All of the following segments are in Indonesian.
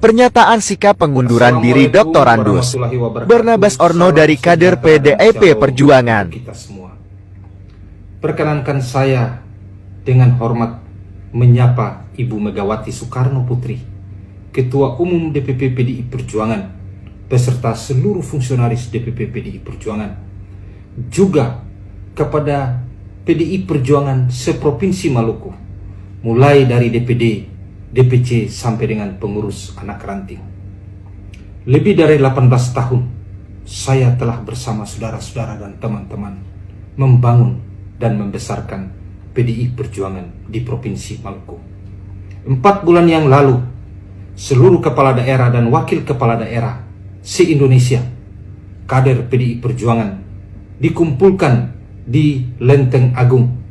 Pernyataan sikap pengunduran diri Dr. Randus Barnabas Orno dari kader PDIP Perjuangan. Kita semua. Perkenankan saya dengan hormat menyapa Ibu Megawati Soekarno Putri, Ketua Umum DPP PDI Perjuangan, beserta seluruh fungsionaris DPP PDI Perjuangan, juga kepada PDI Perjuangan seprovinsi Maluku, mulai dari DPD, DPC sampai dengan pengurus anak ranting. Lebih dari 18 tahun saya telah bersama saudara-saudara dan teman-teman membangun dan membesarkan PDI Perjuangan di Provinsi Maluku. 4 bulan yang lalu, seluruh kepala daerah dan wakil kepala daerah se-Indonesia, kader PDI Perjuangan, dikumpulkan di Lenteng Agung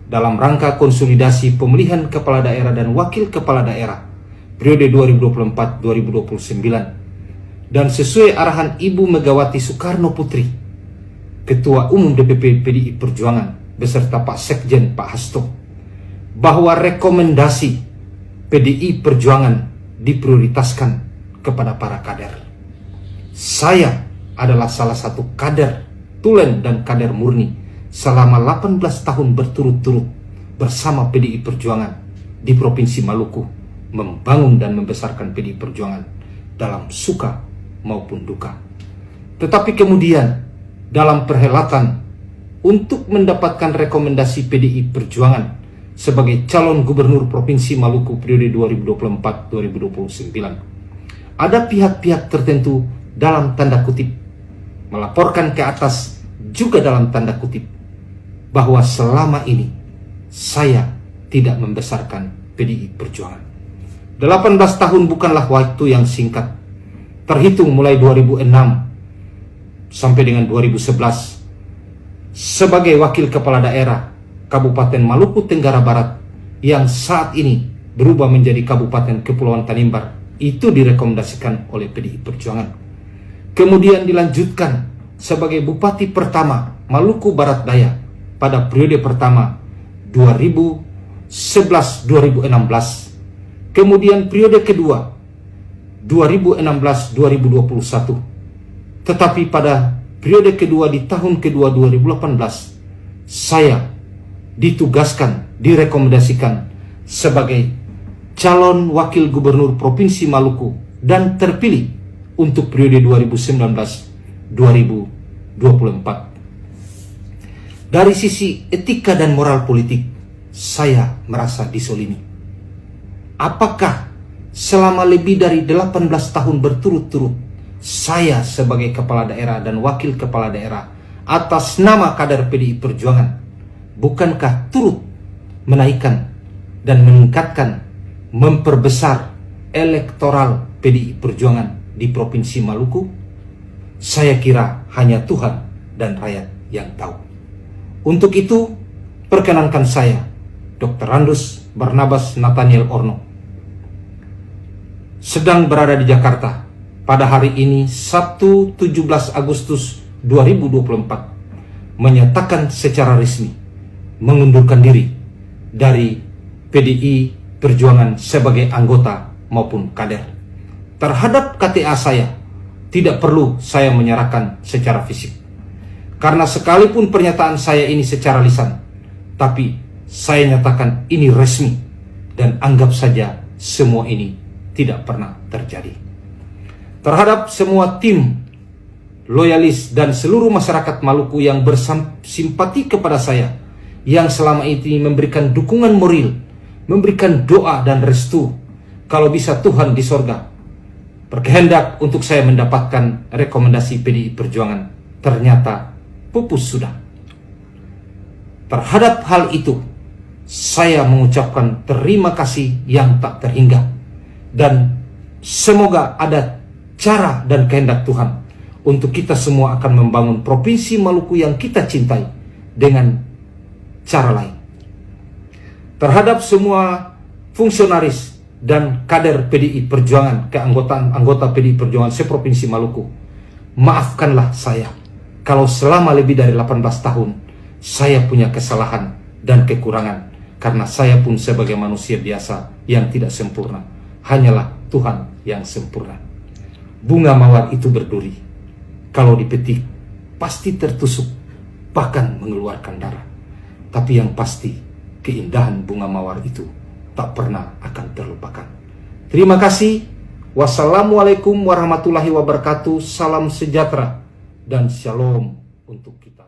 dalam rangka konsolidasi pemilihan kepala daerah dan wakil kepala daerah periode 2024-2029, dan sesuai arahan Ibu Megawati Soekarno Putri, Ketua Umum DPP PDI Perjuangan beserta Pak Sekjen Pak Hasto, bahwa rekomendasi PDI Perjuangan diprioritaskan kepada para kader. Saya adalah salah satu kader tulen dan kader murni selama 18 tahun berturut-turut bersama PDI Perjuangan di Provinsi Maluku, membangun dan membesarkan PDI Perjuangan dalam suka maupun duka. Tetapi kemudian dalam perhelatan untuk mendapatkan rekomendasi PDI Perjuangan sebagai calon gubernur Provinsi Maluku periode 2024-2029, ada pihak-pihak tertentu dalam tanda kutip melaporkan ke atas juga dalam tanda kutip bahwa selama ini saya tidak membesarkan PDI Perjuangan. 18 tahun bukanlah waktu yang singkat. Terhitung mulai 2006 sampai dengan 2011 sebagai wakil kepala daerah Kabupaten Maluku Tenggara Barat yang saat ini berubah menjadi Kabupaten Kepulauan Tanimbar, itu direkomendasikan oleh PDI Perjuangan. Kemudian dilanjutkan sebagai Bupati pertama Maluku Barat Daya pada periode pertama 2011-2016, kemudian periode kedua 2016-2021. Tetapi pada periode kedua di tahun kedua 2018, saya ditugaskan, direkomendasikan sebagai calon wakil gubernur Provinsi Maluku dan terpilih untuk periode 2019-2024. Dari sisi etika dan moral politik, saya merasa disolimi. Apakah selama lebih dari 18 tahun berturut-turut, saya sebagai kepala daerah dan wakil kepala daerah atas nama kader PDI Perjuangan, bukankah turut menaikkan dan meningkatkan, memperbesar elektoral PDI Perjuangan di Provinsi Maluku? Saya kira hanya Tuhan dan rakyat yang tahu. Untuk itu, perkenankan saya, Dr. Randus Barnabas Nathaniel Orno, sedang berada di Jakarta pada hari ini, Sabtu 17 Agustus 2024, menyatakan secara resmi mengundurkan diri dari PDI Perjuangan sebagai anggota maupun kader. Terhadap KTA saya, tidak perlu saya menyerahkan secara fisik, karena sekalipun pernyataan saya ini secara lisan, tapi saya nyatakan ini resmi dan anggap saja semua ini tidak pernah terjadi. Terhadap semua tim loyalis dan seluruh masyarakat Maluku yang bersimpati kepada saya, yang selama ini memberikan dukungan moral, memberikan doa dan restu, kalau bisa Tuhan di sorga berkehendak untuk saya mendapatkan rekomendasi PDI Perjuangan, ternyata pupus sudah. Terhadap hal itu, saya mengucapkan terima kasih yang tak terhingga, dan semoga ada cara dan kehendak Tuhan untuk kita semua akan membangun Provinsi Maluku yang kita cintai dengan cara lain. Terhadap semua fungsionaris dan kader PDI Perjuangan, anggota PDI Perjuangan seprovinsi Maluku, maafkanlah saya kalau selama lebih dari 18 tahun saya punya kesalahan dan kekurangan, karena saya pun sebagai manusia biasa yang tidak sempurna. Hanyalah Tuhan yang sempurna. Bunga mawar itu berduri. Kalau dipetik, pasti tertusuk, bahkan mengeluarkan darah. Tapi yang pasti, keindahan bunga mawar itu tak pernah akan terlupakan. Terima kasih. Wassalamualaikum warahmatullahi wabarakatuh. Salam sejahtera dan shalom untuk kita.